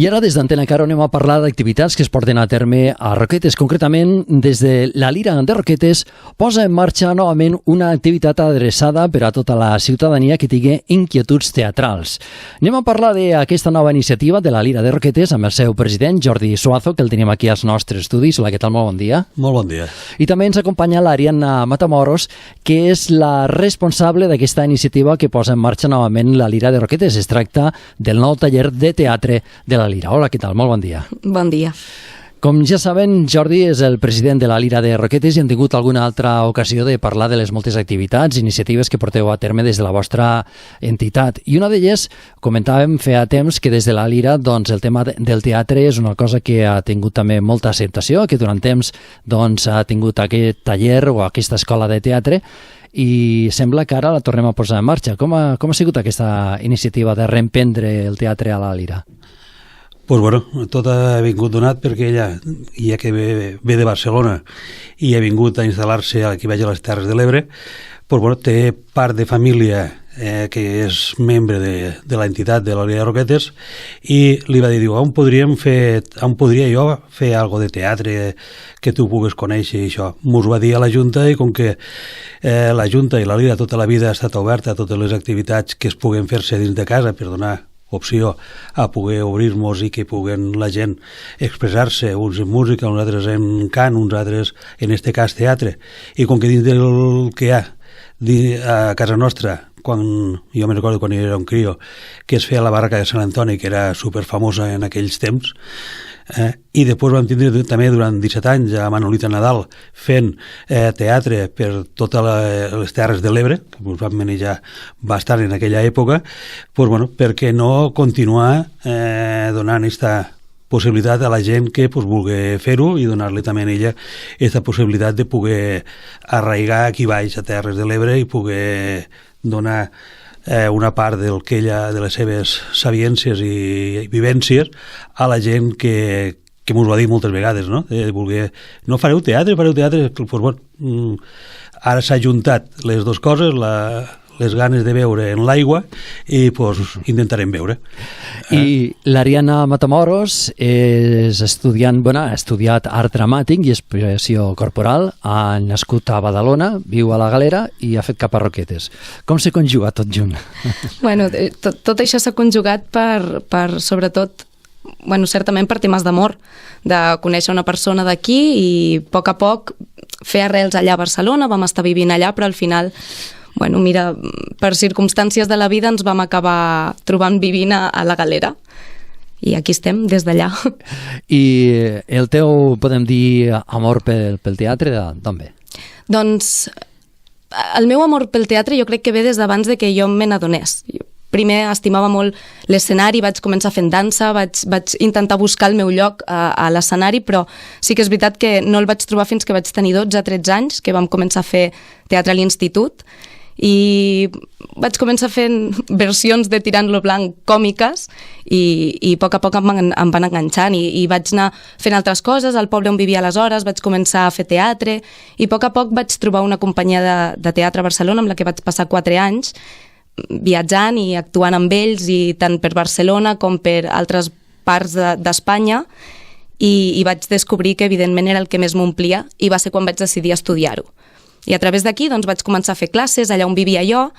I ara des d'Antena Caro anem a parlar d'activitats que es porten a terme a Roquetes. Concretament, des de la Lira de Roquetes posa en marxa novament una activitat adreçada per a tota la ciutadania que tingui inquietuds teatrals. Anem a parlar d'aquesta nova iniciativa de la Lira de Roquetes amb el seu president, Jordi Suazo, que el tenim aquí als nostres estudis. Hola, què tal? Molt bon dia. Molt bon dia. I també ens acompanya l'Ariadna Matamoros, que és la responsable d'aquesta iniciativa que posa en marxa novament la Lira de Roquetes. Es tracta del nou taller de teatre de la Lira. Hola, què tal? Molt bon dia. Bon dia. Com ja saben, Jordi és el president de la Lira de Roquetes i hem tingut alguna altra ocasió de parlar de les moltes activitats, iniciatives que porteu a terme des de la vostra entitat. I una d'elles, comentàvem feia temps que des de la Lira doncs, el tema del teatre és una cosa que ha tingut també molta acceptació, que durant temps doncs, ha tingut aquest taller o aquesta escola de teatre i sembla que ara la tornem a posar en marxa. Com ha sigut aquesta iniciativa de reemprendre el teatre a la Lira? Pues bueno, tot ha vingut donat perquè ella, ja que ve de Barcelona i ha vingut a instal·lar-se aquí baix a les Terres de l'Ebre, pues bueno, té part de família que és membre de l'entitat de la Lira de Roquetes i li va dir, on podria jo fer algo de teatre que tu pugues conèixer i això. Mos va dir a la Junta i com que la Junta i la Lira tota la vida ha estat oberta a totes les activitats que es puguen fer-se dins de casa per donar opció a poder obrir-nos i que puguen la gent expressar-se, uns en música, uns altres en cant, uns altres, en este cas, teatre. I com que dins del que hi ha a casa nostra, jo me recordo quan era un crio, que es feia la barraca de Sant Antoni, que era superfamosa en aquells temps, i després vam tindre també durant 17 anys a Manolita Nadal fent teatre per totes les Terres de l'Ebre, que ens vam manejar bastant en aquella època, doncs, bueno, per què no continuar donant aquesta possibilitat a la gent que vulgui fer-ho i donar-li també a ella aquesta possibilitat de poder arraigar aquí baix a Terres de l'Ebre i poder donar una part del que ella, de les seves sabiències i vivències a la gent que mos va dir moltes vegades, no? De voler, no fareu teatre, doncs, bueno, ara s'ha juntat les dues coses, les ganes de veure en l'aigua i doncs, intentarem veure. I l'Ariadna Matamoros és estudiant, ha estudiat art dramàtic i expressió corporal, ha nascut a Badalona, viu a la Galera i ha fet cap a Roquetes. Com s'ha conjugat tot junt? Bueno, tot això s'ha conjugat per sobretot, certament per temes d'amor, de conèixer una persona d'aquí i a poc fer arrels allà a Barcelona, vam estar vivint allà, però al final mira, per circumstàncies de la vida ens vam acabar trobant vivint a la Galera i aquí estem des d'allà. I el teu, podem dir, amor pel teatre, d'on ve? Doncs el meu amor pel teatre jo crec que ve des d'abans de que jo me n'adonés. Primer estimava molt l'escenari, vaig començar fent dansa, vaig intentar buscar el meu lloc a l'escenari, però sí que és veritat que no el vaig trobar fins que vaig tenir 12-13 anys, que vam començar a fer teatre a l'institut, i vaig començar fent versions de Tirant lo Blanc còmiques i a poc em van enganxant i vaig anar fent altres coses. Al poble on vivia aleshores vaig començar a fer teatre i a poc vaig trobar una companyia de teatre a Barcelona amb la que vaig passar 4 anys viatjant i actuant amb ells, i tant per Barcelona com per altres parts d'Espanya, i vaig descobrir que evidentment era el que més m'omplia i va ser quan vaig decidir estudiar-ho. I a través d'aquí doncs, vaig començar a fer classes allà on vivia jo,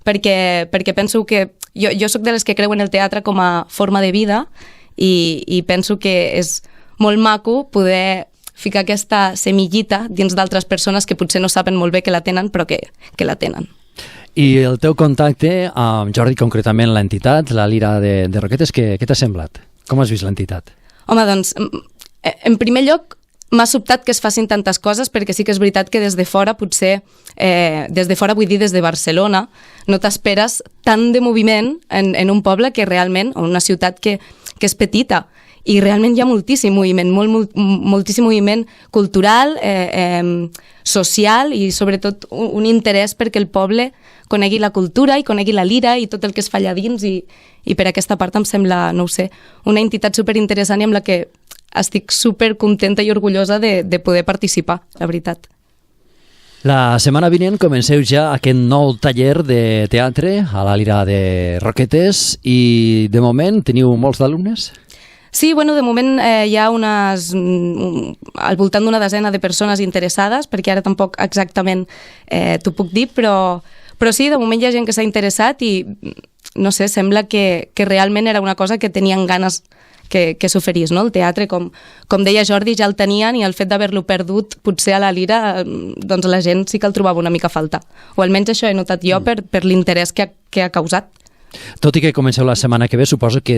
perquè penso que jo soc de les que creuen el teatre com a forma de vida i penso que és molt maco poder ficar aquesta semillita dins d'altres persones que potser no saben molt bé que la tenen, però que la tenen. I el teu contacte amb Jordi, concretament l'entitat, la Lira de Roquetes, què t'ha semblat? Com has vist l'entitat? Home, doncs, en primer lloc, m'ha sobtat que es facin tantes coses, perquè sí que és veritat que des de fora, potser, des de fora vull dir des de Barcelona, no t'esperes tant de moviment en un poble que realment, o una ciutat que és petita, i realment hi ha moltíssim moviment, moltíssim moviment cultural, social i sobretot un interès perquè el poble conegui la cultura i conegui la lira i tot el que es fa allà dins i per aquesta part em sembla, no ho sé, una entitat superinteressant i amb la que estic supercontenta i orgullosa de poder participar, la veritat. La setmana vinent comenceu ja aquest nou taller de teatre a la Lira de Roquetes i de moment teniu molts d'alumnes? Sí, bueno, de moment hi ha al voltant d'una desena de persones interessades, perquè ara tampoc exactament t'ho puc dir, però sí, de moment hi ha gent que s'ha interessat i, no sé, sembla que realment era una cosa que tenien ganes que s'oferís, no? El teatre, com deia Jordi, ja el tenien i el fet d'haver-lo perdut potser a la Lira, doncs la gent sí que el trobava una mica a faltar. O almenys això he notat jo per l'interès que ha causat. Tot i que comenceu la setmana que ve, suposo que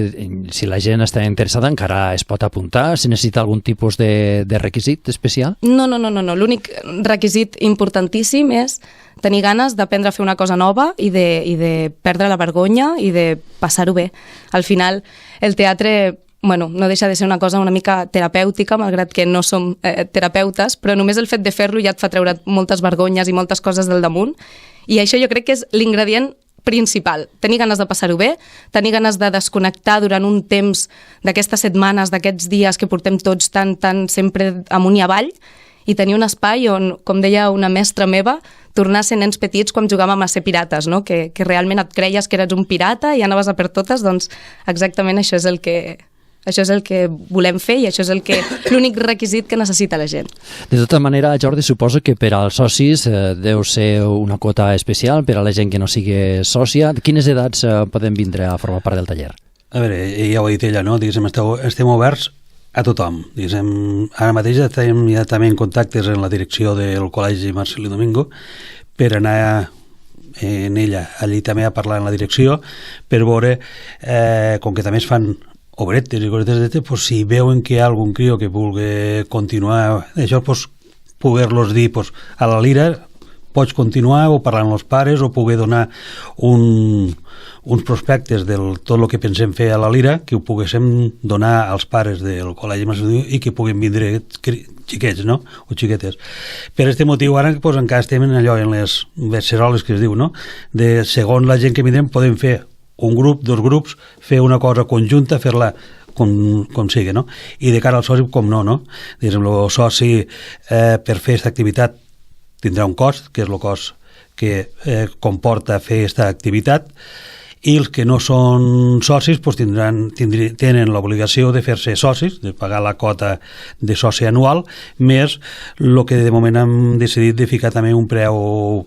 si la gent està interessada encara es pot apuntar, si necessita algun tipus de requisit especial? No. L'únic requisit importantíssim és tenir ganes d'aprendre a fer una cosa nova i de perdre la vergonya i de passar-ho bé. Al final, el teatre no deixa de ser una cosa una mica terapèutica, malgrat que no som terapeutes, però només el fet de fer-lo ja et fa treure moltes vergonyes i moltes coses del damunt, i això jo crec que és l'ingredient principal. Tenir ganes de passar-ho bé, tenir ganes de desconnectar durant un temps d'aquestes setmanes, d'aquests dies que portem tots tan sempre amunt i avall, i tenir un espai on, com deia una mestra meva, tornar a ser nens petits quan jugàvem a ser pirates, no? Que realment et creies que eres un pirata i anaves a per totes, doncs exactament això és el que volem fer i això és l'únic requisit que necessita la gent. De tota manera, Jordi, suposo que per als socis deu ser una quota especial per a la gent que no sigui sòcia. Quines edats poden vindre a formar part del taller? A veure, ja ho ha dit ella, no? Diguéssim, estem oberts a tothom. Diguéssim, ara mateix estem ja també en contactes en la direcció del Col·legi Marcelí Domingo per anar en ella allí també a parlar en la direcció per veure, com que també es fan obretes i cosetes d'este, pues, si veuen que hi ha algun crio que vulgui continuar això, pues, poder-los dir, pues, a la Lira pots continuar o parlar amb els pares o poder donar uns prospectes de tot el que pensem fer a la Lira, que ho poguéssim donar als pares del Col·legi Marcelí i que puguin vindre xiquets, no? O xiquetes. Per aquest motiu ara pues, encara estem en allò, en les beceroles que es diu, no? De segons la gent que vindrem podem fer un grup, dos grups, fer una cosa conjunta, fer-la com sigui, no? I de cara al soci, com no? Diguéssim, el soci per fer aquesta activitat tindrà un cost, que és el cost que comporta fer aquesta activitat, i els que no són socis pues, tenen l'obligació de fer-se socis, de pagar la quota de soci anual, més el que de moment hem decidit de ficar també un preu,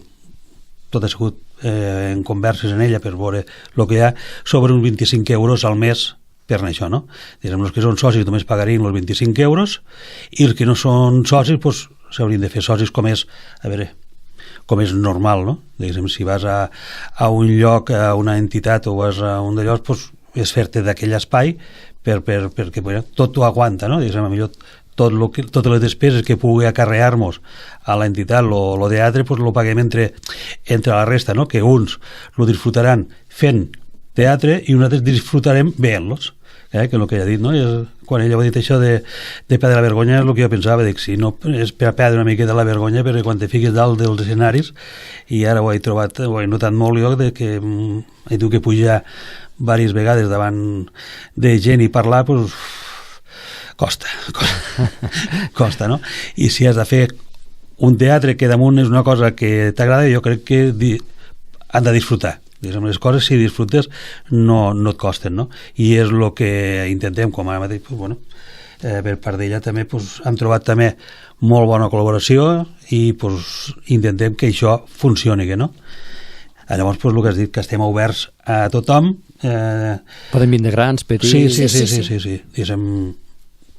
tot ha sigut en converses en ella per veure el que hi ha, sobre uns 25 euros al mes per això, no? Diguem, els que són socis només pagarien els 25 euros i els que no són socis pues, s'haurien de fer socis com és, a veure, com és normal, no? Diguem, si vas a un lloc, a una entitat o vas a un d'allò, pues, és fer-te d'aquell espai perquè tot ho aguanta, no? Diguem, millor totes les despeses que pugui acarrear-nos a l'entitat, lo teatre, pues lo paguem entre la resta, no? Que uns lo disfrutaran fent teatre i uns altres disfrutarem veient-los, que és el que ella ha dit, no? Quan ella ha dit això de perdre la vergonya és el que jo pensava, dic, si no és per perdre una miqueta la vergonya, perquè quan te fiques dalt dels escenaris, i ara ho he notat molt jo, de que he tingut que pujar diverses vegades davant de gent i parlar, pues costa, no? I si has de fer un teatre que damunt és una cosa que t'agrada, jo crec que han de disfrutar. Les coses, si disfrutes, no et costen, no? I és el que intentem, com ara mateix, pues, per part d'ella també hem trobat també molt bona col·laboració i intentem que això funcioni, no? Llavors, el que has dit, que estem oberts a tothom. Poden vindre grans, petits... Sí.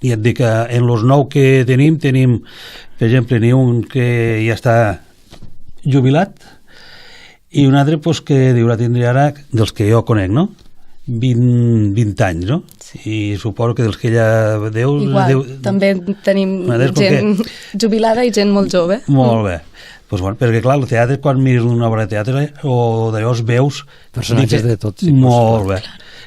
I et dic que en els 9 que tenim, per exemple, n'hi un que ja està jubilat i un altre que diurà tindre ara, dels que jo conec, no? 20 anys, no? I suposo que dels que ella deu... Igual, també tenim gent jubilada i gent molt jove. Molt bé. Perquè clar, el teatre, quan mires una obra de teatre o d'allò veus personatges de tots. Molt bé.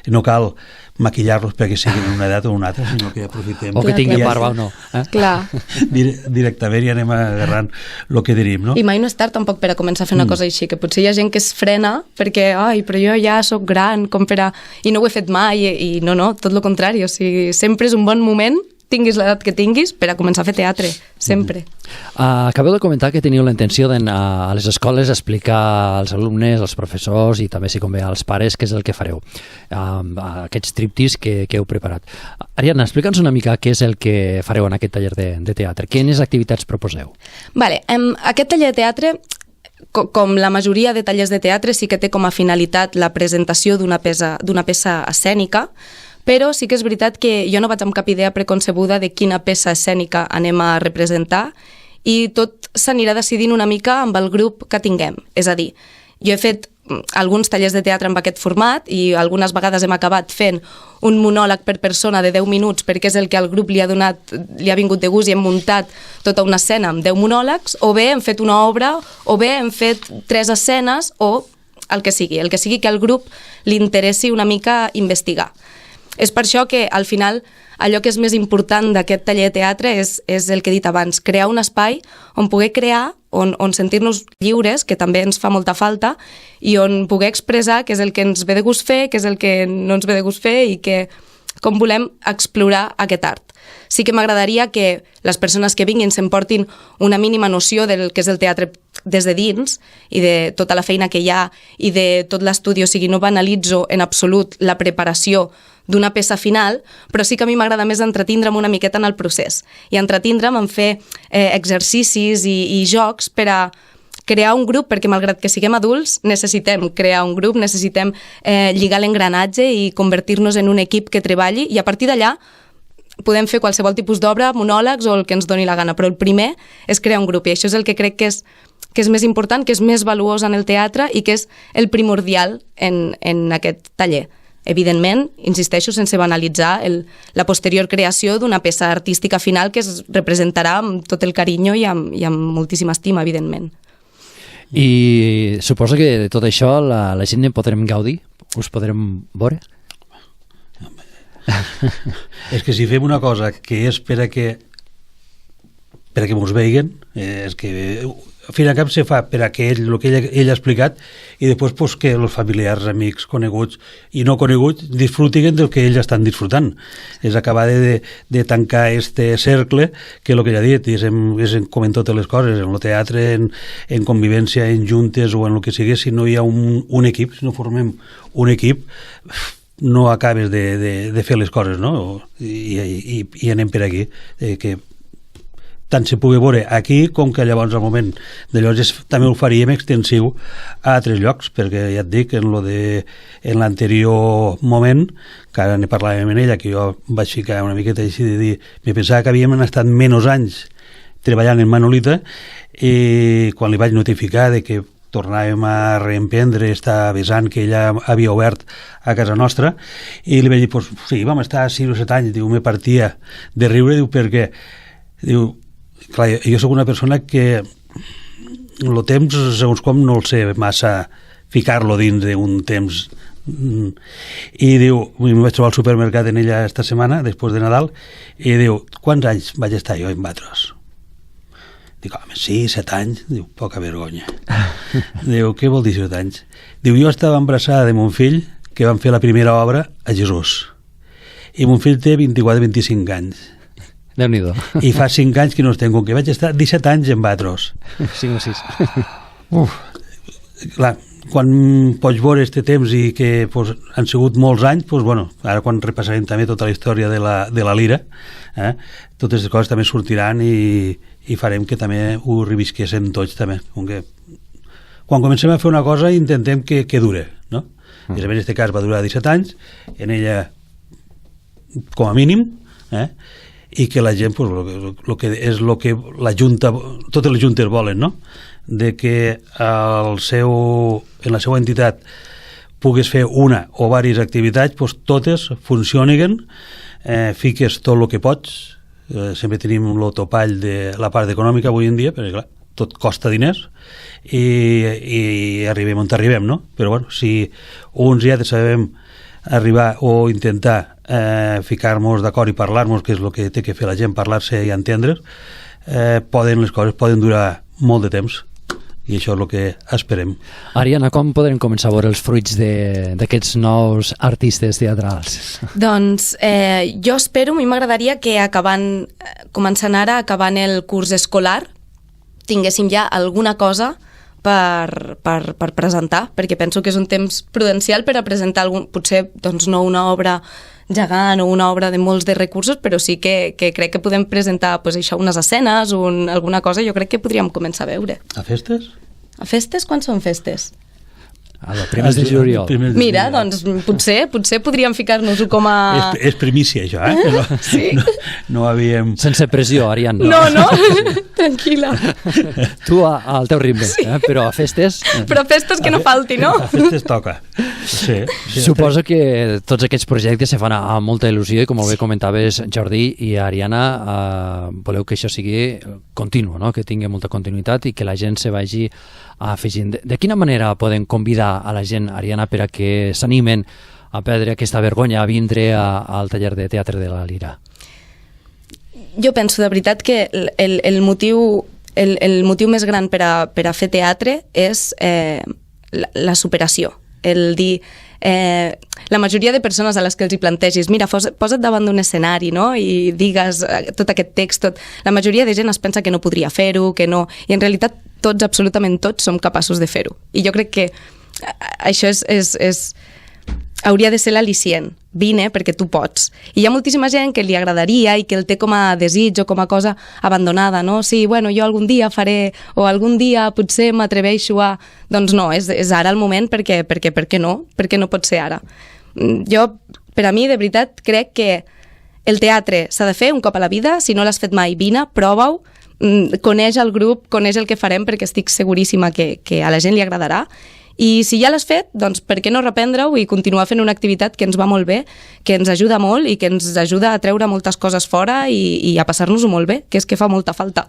No cal maquillar-los perquè siguin una edat o una altra, sinó que aprofitem... O que tinguin barba o no. Clar. Directament i anem agarrant el que tenim, no? I mai no és tard tampoc per a començar a fer una cosa així, que potser hi ha gent que es frena perquè, però jo ja sóc gran, i no ho he fet mai, i no, tot el contrari, o sigui, sempre és un bon moment tinguis l'edat que tinguis, per a començar a fer teatre, sempre. Acabeu de comentar que teniu la intenció d'anar a les escoles a explicar als alumnes, als professors i també, si convé, als pares què és el que fareu, aquests triptis que heu preparat. Ariadna, explica'ns una mica què és el que fareu en aquest taller de teatre. Quines activitats proposeu? Vale, aquest taller de teatre, com la majoria de tallers de teatre, sí que té com a finalitat la presentació d'una peça escènica, però sí que és veritat que jo no vaig amb cap idea preconcebuda de quina peça escènica anem a representar i tot s'anirà decidint una mica amb el grup que tinguem. És a dir, jo he fet alguns tallers de teatre amb aquest format i algunes vegades hem acabat fent un monòleg per persona de 10 minuts perquè és el que al grup li ha vingut de gust i hem muntat tota una escena amb 10 monòlegs, o bé hem fet una obra, o bé hem fet 3 escenes, o el que sigui que al grup li interessi una mica investigar. És per això que, al final, allò que és més important d'aquest taller de teatre és el que he dit abans, crear un espai on poder crear, on sentir-nos lliures, que també ens fa molta falta, i on poder expressar què és el que ens ve de gust fer, què és el que no ens ve de gust fer i com volem explorar aquest art. Sí que m'agradaria que les persones que vinguin s'emportin una mínima noció del que és el teatre des de dins i de tota la feina que hi ha i de tot l'estudi, o sigui, no banalitzo en absolut la preparació d'una peça final, però sí que a mi m'agrada més entretindre'm una miqueta en el procés i entretindre'm en fer exercicis i jocs per a crear un grup, perquè malgrat que siguem adults necessitem crear un grup, necessitem lligar l'engranatge i convertir-nos en un equip que treballi, i a partir d'allà podem fer qualsevol tipus d'obra, monòlegs o el que ens doni la gana, però el primer és crear un grup, i això és el que crec que és més important, que és més valuós en el teatre i que és el primordial en aquest taller. Evidentment, insisteixo, sense banalitzar la posterior creació d'una peça artística final que es representarà amb tot el carinyo i amb moltíssima estima, evidentment. I suposo que de tot això la gent en podrem gaudir? Us podrem veure? És que si fem una cosa que és per a que mos veiguen, és que al fin i al cap se fa per a que ell ha explicat, i després pues, que els familiars, amics, coneguts i no coneguts disfrutin del que ells estan disfrutant. És acabar de tancar este cercle que el que ja he dit és com en totes les coses, en el teatre, en convivència, en juntes o en el que sigui. Si no hi ha un equip, si no formem un equip, no acabes de fer les coses, no? I anem per aquí, que tant se pugui veure aquí com que llavors al moment de llavors també ho faríem extensiu a altres llocs, perquè ja et dic, en l'anterior moment, que ara ne parlàvem en ella, que jo vaig ficar una miqueta així de dir, me pensava que havíem estat menys anys treballant en Manolita, i quan li vaig notificar de que tornàvem a reemprendre esta vessant que ella havia obert a casa nostra, i li vaig dir, pues, sí, vam estar 6 o 7 anys, diu, me partia de riure, diu, perquè diu, clar, jo sóc una persona que el temps, segons com, no el sé massa ficar-lo dins d'un temps, i diu, em vaig trobar al supermercat en ella esta setmana, després de Nadal, i diu, quants anys vaig estar jo en Batros? Dic, home, sí, 7 anys. Diu, poca vergonya. Diu, què vol dir 7 anys? Diu, jo estava embarassada de mon fill, que van fer la primera obra a Jesús, i mon fill té 24-25 anys. Déu-n'hi-do. I fa 5 anys que no els tenc, que vaig estar 17 anys en Batros. 5 o 6. Clar, quan pots veure este temps i que pues, han sigut molts anys, pues, bueno, ara quan repassarem també tota la història de la lira, totes les coses també sortiran i farem que també ho revisquéssim tots també. Quan comencem a fer una cosa intentem que dure, no? I en aquest cas va durar 17 anys, en ella com a mínim, i que la gent, pues, lo que és el que la Junta, totes les juntes volen, no? De que en la seva entitat pugues fer una o diverses activitats, pues, totes funcionin, fiques tot el que pots, sempre tenim el topall de la part econòmica avui en dia, perquè clar, tot costa diners, i arribem on arribem, no? Però bueno, si uns ja sabem arribar o intentar ficar-nos d'acord i parlar-nos, que és el que té que fer la gent, parlar-se i entendre's, les coses poden durar molt de temps, i això és el que esperem. Ariana, com podrem començar a veure els fruits d'aquests nous artistes teatrals? Doncs jo espero, a mi m'agradaria que començant ara, acabant el curs escolar, tinguéssim ja alguna cosa per presentar, perquè penso que és un temps prudencial per a presentar potser doncs, no una obra gegant o una obra de molts de recursos, però sí que crec que podem presentar pues, això, unes escenes o alguna cosa, jo crec que podríem començar a veure. A festes? A festes? Quan són festes? A los primers de juliol. Mira, doncs potser podríem ficar-nos-ho com a... És primícia, això, eh? Sí. No havíem... Sense pressió, Ariana. No, tranquil·la. Tu al teu ritme, però a festes... Però a festes que no falti, no? A festes toca. Sí. Suposo que tots aquests projectes se fan amb molta il·lusió i com molt bé comentaves, Jordi i Ariana, voleu que això sigui continu, no? Que tingui molta continuïtat i que la gent se vagi afegint. De quina manera podem convidar a la gent, Ariana, per a que s'animen a perdre aquesta vergonya a vindre al taller de teatre de la Lira? Jo penso de veritat que el motiu més gran per a fer teatre és la superació. El dir... la majoria de persones a les que els hi plantegis, mira, posa't davant d'un escenari, no?, i digues tot aquest text, la majoria de gent es pensa que no podria fer-ho, que no... I en realitat tots, absolutament tots, som capaços de fer-ho. I jo crec que això hauria de ser l'al·licient. Vine, perquè tu pots. I hi ha moltíssima gent que li agradaria i que el té com a desig o com a cosa abandonada, no? Sí, bueno, jo algun dia faré, o algun dia potser m'atreveixo a... Doncs no, és ara el moment perquè no? Perquè no pot ser ara. Jo, per a mi, de veritat, crec que el teatre s'ha de fer un cop a la vida. Si no l'has fet mai, vine, prova-ho, coneix el grup, coneix el que farem, perquè estic seguríssima que a la gent li agradarà. I si ja l'has fet, doncs per què no reprendre-ho i continuar fent una activitat que ens va molt bé, que ens ajuda molt i que ens ajuda a treure moltes coses fora i a passar-nos-ho molt bé, que és que fa molta falta.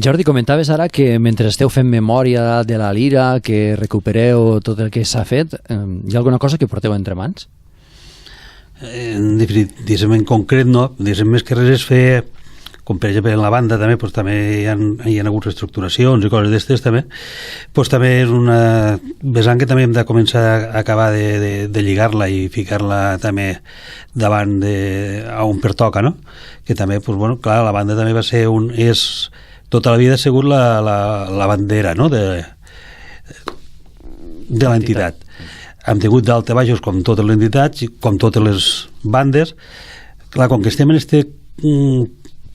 Jordi, comentaves ara que mentre esteu fent memòria de la Lira, que recupereu tot el que s'ha fet, hi ha alguna cosa que porteu entre mans? En concret no, més que res és fer, com per exemple en la banda també, doncs, també hi ha hagut reestructuracions i coses d'estes també, doncs també és una vessant que també hem de començar a acabar de lligar-la i ficar-la també davant a on pertoca, no? Que també, doncs, bueno, clar, la banda també va ser tota la vida ha sigut la bandera, no?, de l'entitat. Hem tingut d'alta baixos com totes les entitats, com totes les bandes. Clar, com que estem en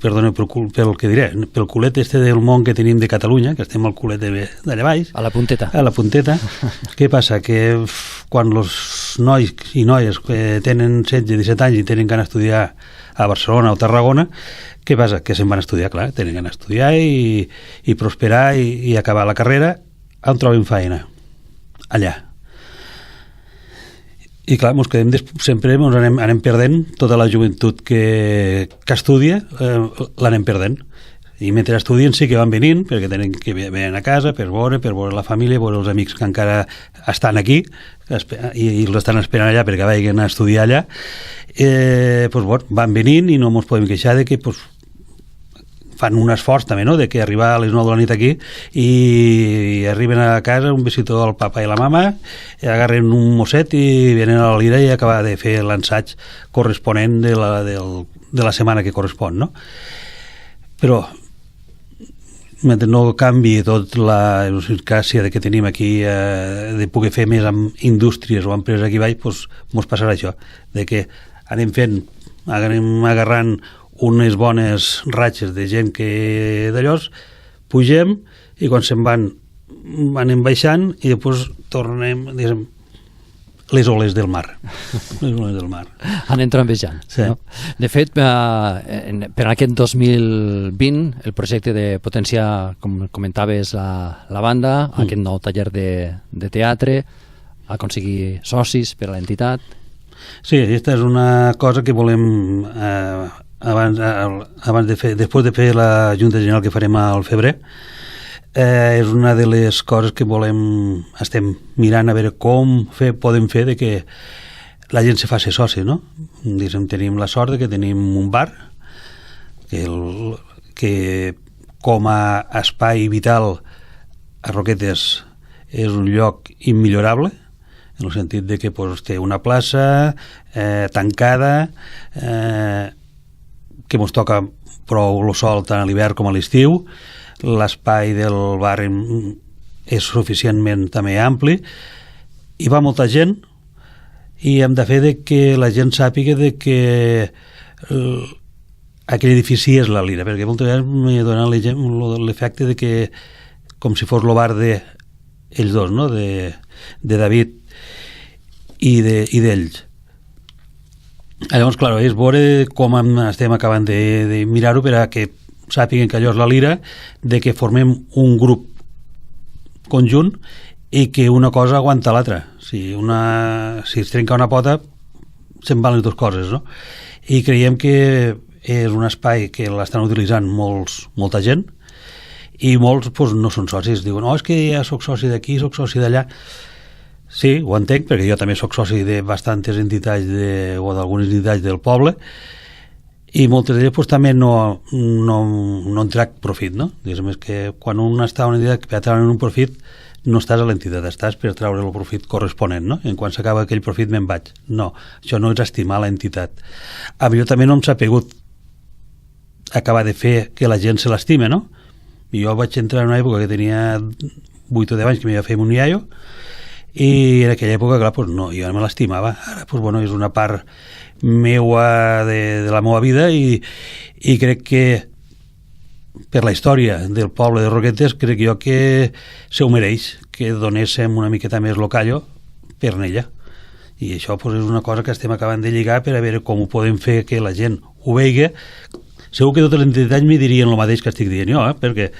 perdona pel que diré, pel culet del món que tenim de Catalunya, que estem al culet d'allà baix. A la punteta. A la punteta. Què passa? Que quan els nois i noies que tenen 16-17 anys i tenen gana d'estudiar a Barcelona o Tarragona, què passa? Que se'n van estudiar, clar, tenen gana d'estudiar i prosperar i acabar la carrera on troben feina. Allà. I clar, sempre anem perdent tota la joventut que estudia, l'anem perdent. I mentre estudien sí que van venint, perquè tenen que venir a casa per veure la família, veure els amics que encara estan aquí i els estan esperant allà perquè vagin a estudiar allà. Van venint i no ens podem queixar de que fan un esforç també, no?, de que arribar a les 9 de la nit aquí i arriben a casa un besito al papa i la mama, agarren un mosset i venen a la Lira i acabar de fer l'ensaig corresponent de la setmana que correspon, no? Però mentre no canvi tot la idiosincràsia que tenim aquí de poder fer més amb indústries o empreses aquí baix, doncs mos passarà això, de que anem agarrant unes bones ratxes de gent que d'allòs, pugem i quan se'n van anem baixant i després tornem, diguem, les oles del mar. Les oles del mar. Anem travessant. Sí. No? De fet, per aquest 2020, el projecte de potenciar, com comentaves, la banda, aquest nou taller de teatre, aconseguir socis per a l'entitat. Sí, aquesta és una cosa que volem abans de fer, després de fer la Junta General que farem al febrer, és una de les coses que estem mirant a veure com podem fer de que la gent se faci soci, no? Tenim la sort de que tenim un bar que com a espai vital a Roquetes és un lloc immillorable, en el sentit de que té una plaça tancada, que ens toca prou el sol tant a l'hivern com a l'estiu, l'espai del barri és suficientment també ampli, hi va molta gent i hem de fer de que la gent sàpiga de que aquell edifici és la Lira, perquè moltes vegades m'he donat l'efecte de que com si fos el bar d'ells dos, no? de David i d'ells. Llavors, clar, és veure com estem acabant de mirar-ho per a que sàpiguen que allò és la Lira, de que formem un grup conjunt i que una cosa aguanta l'altra. Si es trenca una pota, se'n van les dues coses, no? I creiem que és un espai que l'estan utilitzant molta gent i molts no són socis. Diuen, és que ja soc soci d'aquí, soc soci d'allà. Sí, ho entenc, perquè jo també soc soci de bastantes entitats o d'algunes entitats del poble i moltes d'elles també no en trac profit, no? Diguéssim, és que quan un està a una entitat per treure un profit no estàs a l'entitat, estàs per treure el profit corresponent, no? En quan s'acaba aquell profit me'n vaig. No, això no és estimar l'entitat. A mi també no em s'ha pegut acabar de fer que la gent se l'estime, no? I jo vaig entrar en una època que tenia 8 o 10 anys que m'hi va fer un iaio i en aquella època, clar, no, jo no me l'estimava. Ara, és una part meua de la meva vida i crec que per la història del poble de Roquetes crec jo que se ho mereix que donéssim una miqueta més el callo per ella. I això és una cosa que estem acabant de lligar per a veure com ho podem fer que la gent ho vegi. Segur que totes les entitats m'hi dirien el mateix que estic dient jo, perquè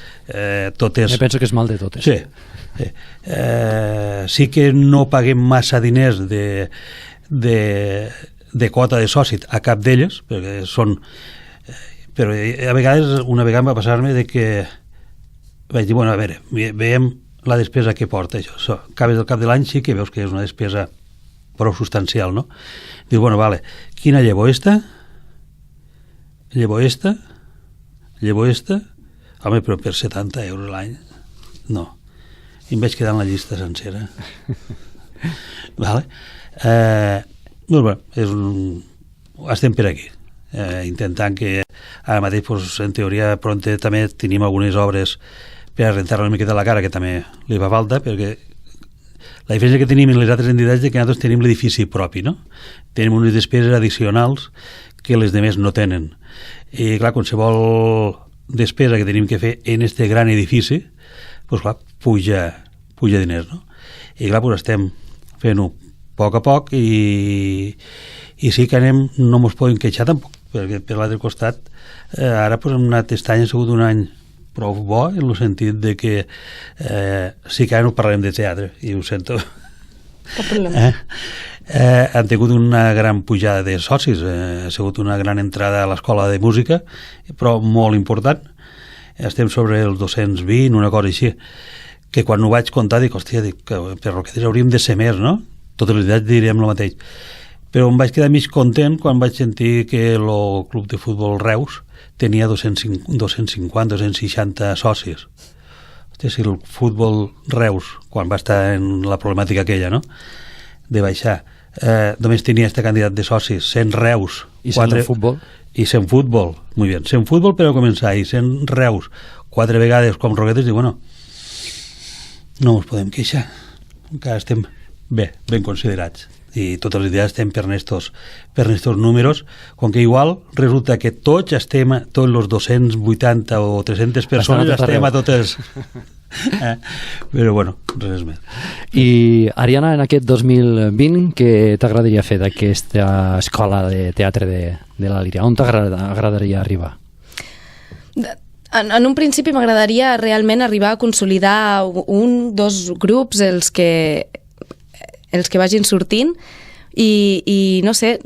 totes... Jo penso que és mal de totes. Sí. Sí que no paguem massa diners de quota de soci a cap d'elles, perquè són... Però a vegades, una vegada va passar-me de que vaig dir, a veure, veiem la despesa que porta això. Acabes del cap de l'any sí que veus que és una despesa prou substancial, no? Dius, vale, quina llevo esta? Llevo esta? Home, però per 70 euros l'any? No. I em vaig quedar en la llista sencera. Vale? Estem per aquí. Intentant que ara mateix, en teoria, pronte també tenim algunes obres per a rentar-la una miqueta a la cara, que també li fa falta, perquè la diferència que tenim en les altres entitats és que nosaltres tenim l'edifici propi, no? Tenim unes despeses addicionals que les demés no tenen. I, clar, qualsevol despesa que tenim que fer en este gran edifici, clar, puja diners, no? I, clar, estem fent-ho a poc i sí que no ens podem queixar tampoc, perquè per l'altre costat ara hem anat, aquest any ha sigut un any prou bo en el sentit de que sí que ara no parlarem de teatre i ho sento. Cap problema. Han tingut una gran pujada de socis, ha sigut una gran entrada a l'escola de música, però molt important. Estem sobre els 220, una cosa així, que quan ho vaig comptar dic, que per Roquetes hauríem de ser més, no? Totes les edats diríem el mateix. Però em vaig quedar mig content quan vaig sentir que el Club de Futbol Reus tenia 250, 260 socis. Si el Futbol Reus, quan va estar en la problemàtica aquella, no?, de baixar, només tenia aquesta quantitat de socis, 100 Reus. I 100 futbol? I 100 futbol, molt bé. 100 futbol per a començar, i 100 Reus 4 vegades com Roquetes, i no ens podem queixar. Encara estem ben considerats. I totes les idees estem per estos números, com que igual resulta que tots els 280 o 300 persones estem a totes... Però res més. I Ariana, en aquest 2020 què t'agradaria fer d'aquesta escola de teatre de la Lira? On t'agradaria arribar? En un principi m'agradaria realment arribar a consolidar dos grups, els que vagin sortint i no sé,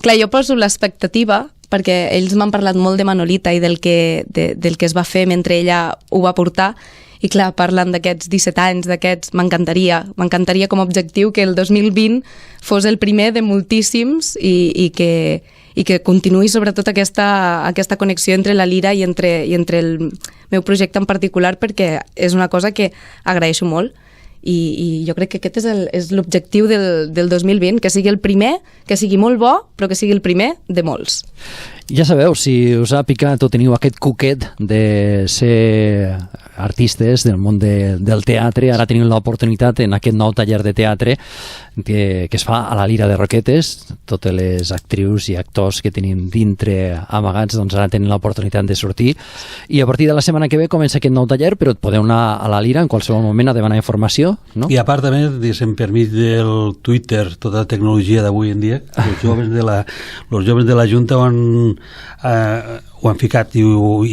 clar, jo poso l'expectativa perquè ells m'han parlat molt de Manolita i del que es va fer mentre ella ho va portar i clar, parlen d'aquests 17 anys, m'encantaria com a objectiu que el 2020 fos el primer de moltíssims i que continuï sobretot aquesta connexió entre la Lira i entre el meu projecte en particular, perquè és una cosa que agraeixo molt i jo crec que aquest és l'objectiu del 2020, que sigui el primer, que sigui molt bo, però que sigui el primer de molts. Ja sabeu, si us ha picat o teniu aquest cuquet de ser artistes del món del teatre, ara teniu l'oportunitat en aquest nou taller de teatre que es fa a la Lira de Roquetes. Totes les actrius i actors que tenim dintre amagats, doncs ara tenen l'oportunitat de sortir, i a partir de la setmana que ve comença aquest nou taller, però et podeu anar a la Lira en qualsevol moment a demanar informació, no? I a part també, diguéssim, per mig del Twitter, tota la tecnologia d'avui en dia, els joves de la Junta ho han ficat i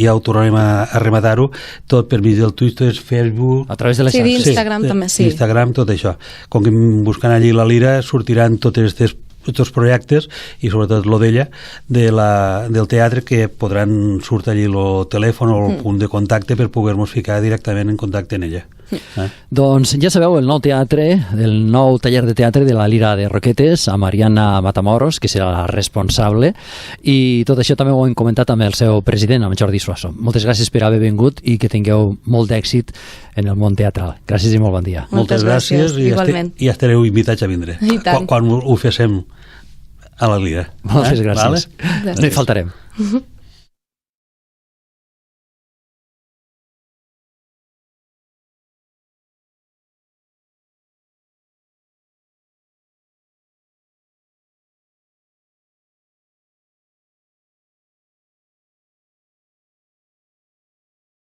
ja ho tornarem a rematar-ho, tot per mig del Twitter, Facebook... A través de les xarxes. Sí, d'Instagram també, sí. Instagram, tot això. Com que buscant allí la Lira sortiran tots aquests projectes i sobretot lo d'ella del teatre, que podran sortir allí el telèfon o el punt de contacte per poder-nos ficar directament en contacte en ella. Doncs ja sabeu, el nou taller de teatre de la Lira de Roquetes, a Mariana Matamoros, que serà la responsable, i tot això també ho hem comentat amb el seu president, amb Jordi Suasso. Moltes gràcies per haver vingut i que tingueu molt d'èxit en el món teatral. Gràcies i molt bon dia. Moltes gràcies, igualment. I estareu invitats a vindre quan ho fem a la Lira. Moltes gràcies. No hi faltarem.